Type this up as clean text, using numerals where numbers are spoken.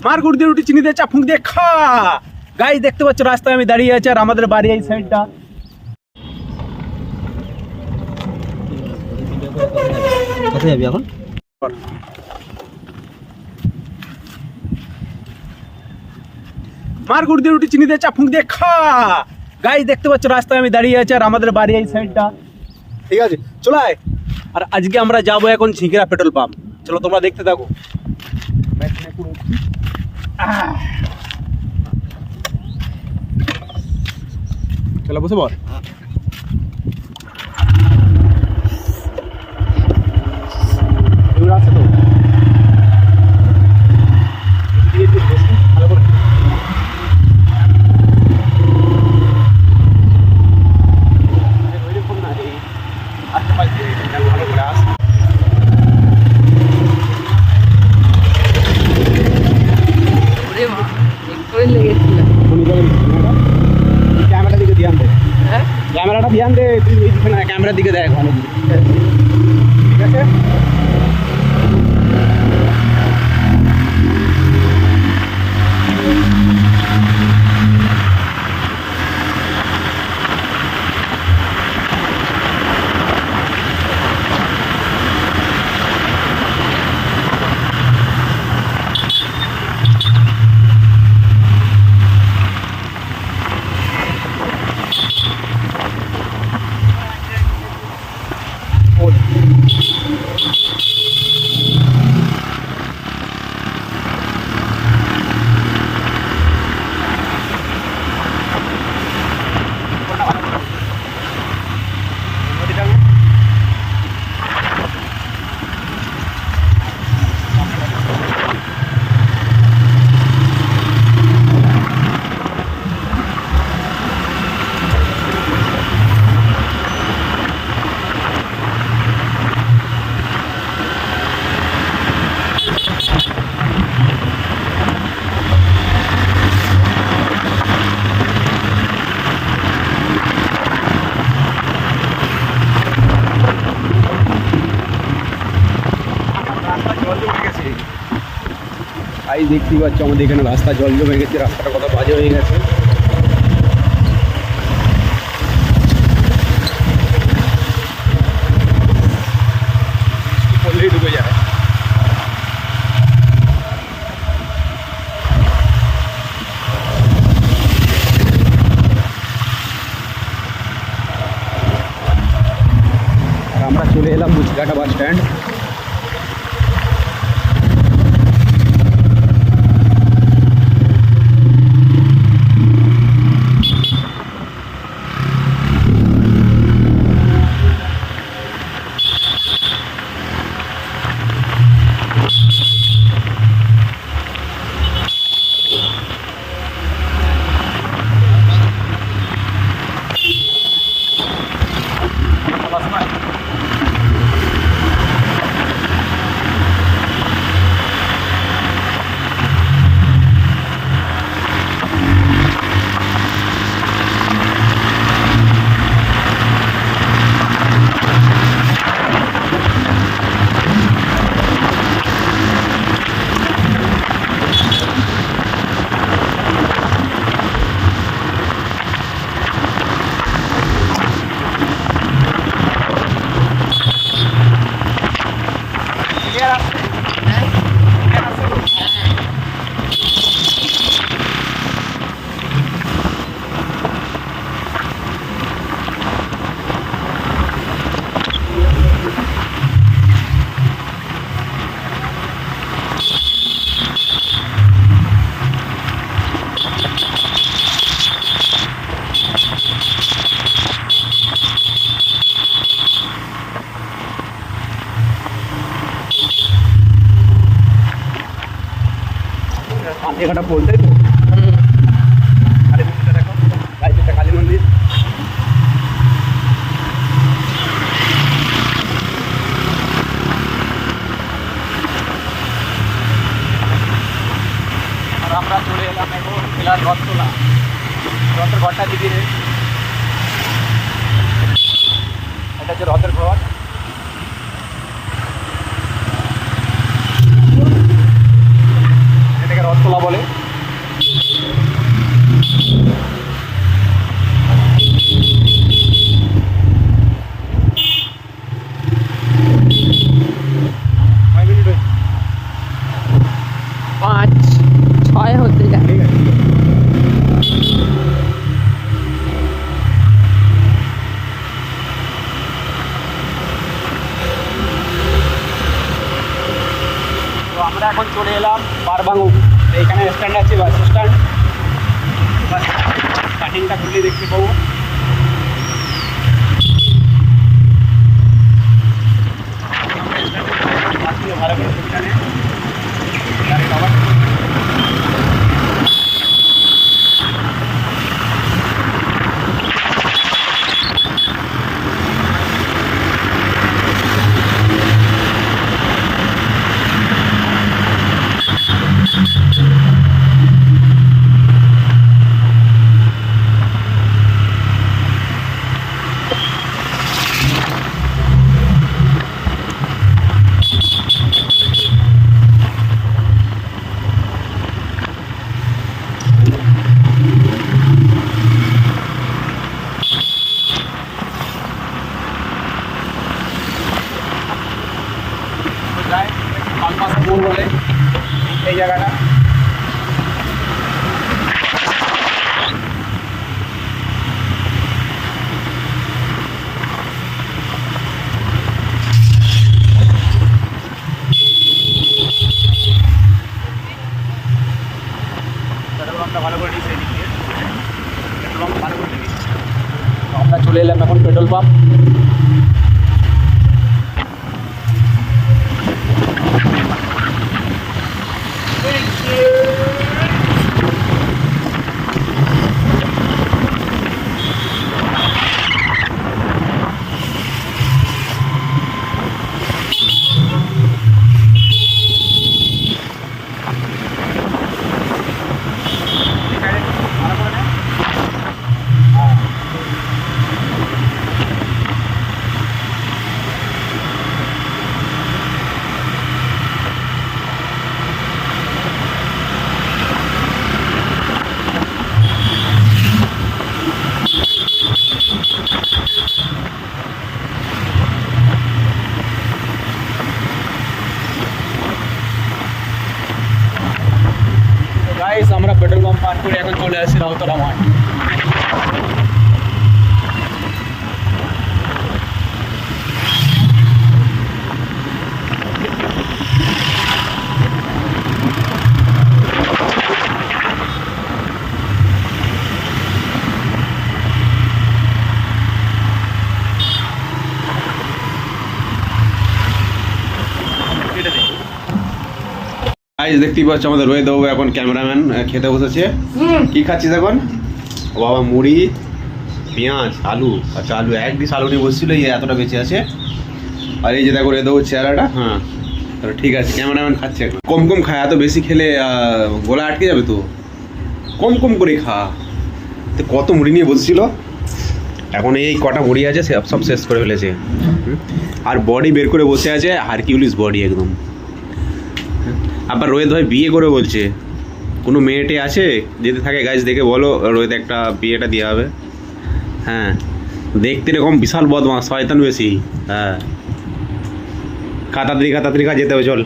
মার গুড় দিয়ে রুটি চিনি দিয়ে চা ফুঁক দিয়ে খা। গাইস দেখতে পাচ্ছ রাস্তায় আমি দাঁড়িয়ে আছি আর আমাদের বাড়ি এই সাইডটা। কোথায় যাবি এখন? মার গুড় দিয়ে রুটি চিনি দিয়ে চা ফুঁক দিয়ে খা। গাইস দেখতে পাচ্ছ রাস্তায় আমি দাঁড়িয়ে আছি আর আমাদের বাড়ি এই সাইডটা। ঠিক আছে চলো আয়। আর আজকে আমরা যাবো এখন ঝিঁকিরা পেট্রোল পাম্প। চলো তোমরা দেখতে থাকো। চলো বসে বল। আছে তো ভালো করে ক্যামেরা দিকে ধ্যান দে। ক্যামেরাটা ধ্যান দে, তুই এই দিকে না ক্যামেরার দিকে দেখ ভালো করে। ঠিক আছে ভাই দেখতেই পাচ্ছ আমাদের এখানে রাস্তা জল জমে গেছে, রাস্তাটা কত বাজে হয়ে গেছে। পড়লেই ডুবে যায়। আর আমরা চলে এলাম মুচঘাটা বাস স্ট্যান্ড। পান্তিঘাটা বলতে তো কালী মন্দিরটা দেখো, গাইতে কালী মন্দির। আর আমরা চলে এলাম এখন জেলার রথতলা, রথের ঘরটা দিকে। এটা হচ্ছে রথের ঘর। এটাকে রসগোল্লা বলে। কয় মিনিট হয়েছে? 5-6 হতে যায়। ঠিক আছে। তো আমরা এখন চলে এলাম বারবাঙ্গু। এইখানে স্ট্যান্ড আছে, বাস স্ট্যান্ড। কাটিংটা খুলে দেখতে পাবো। ভালো করে ছবিটা নে। গাড়ির আওয়াজ। যায় বালপাস মোড় বলে এই জায়গাটা। পেট্রোল পাম্পটা ভালো করে দিয়েছে এদিক দিয়ে। পেট্রোল পাম্প ভালো করে দিয়েছে। আমরা চলে এলাম এখন পেট্রোল পাম্প। গাইস আমরা পেট্রোল পাম্প পার করে এখন চলে আসছি রাউতরা মাঠ। গাইস দেখতেই পাচ্ছ আমাদের রোহিত বাবু এখন ক্যামেরাম্যান খেতে বসেছে। কি খাচ্ছিস এখন? ও বাবা মুড়ি পেঁয়াজ আলু। আচ্ছা আলু এক ডিশ আলু নিয়ে বসছিল, এই এতটা বেঁচে আছে। আর এই যে দেখো রোহিত বাবুর চেহারাটা। হ্যাঁ তাহলে ঠিক আছে, ক্যামেরাম্যান খাচ্ছে এখন। কম কম খায়, এত বেশি খেলে গলা আটকে যাবে তো। কম কম করে খা। তো কত মুড়ি নিয়ে বসছিল, এখন এই কটা মুড়ি আছে সব শেষ করে ফেলেছে। আর বডি বের করে বসে আছে, হারকিউলিস বডি একদম। আবার রোহিত ভাই বিয়ে করে বলছে। কোনো মেয়েটে আছে যদি থাকে গাইজ দেখে বলো, রোহিত একটা বিয়েটা দেওয়া হবে। হ্যাঁ দেখতে এরকম বিশাল বদমাস, শয়তান বেশি। হ্যাঁ খা তাড়াতাড়ি খা, তাড়াতাড়ি খা, যেতে হবে চল।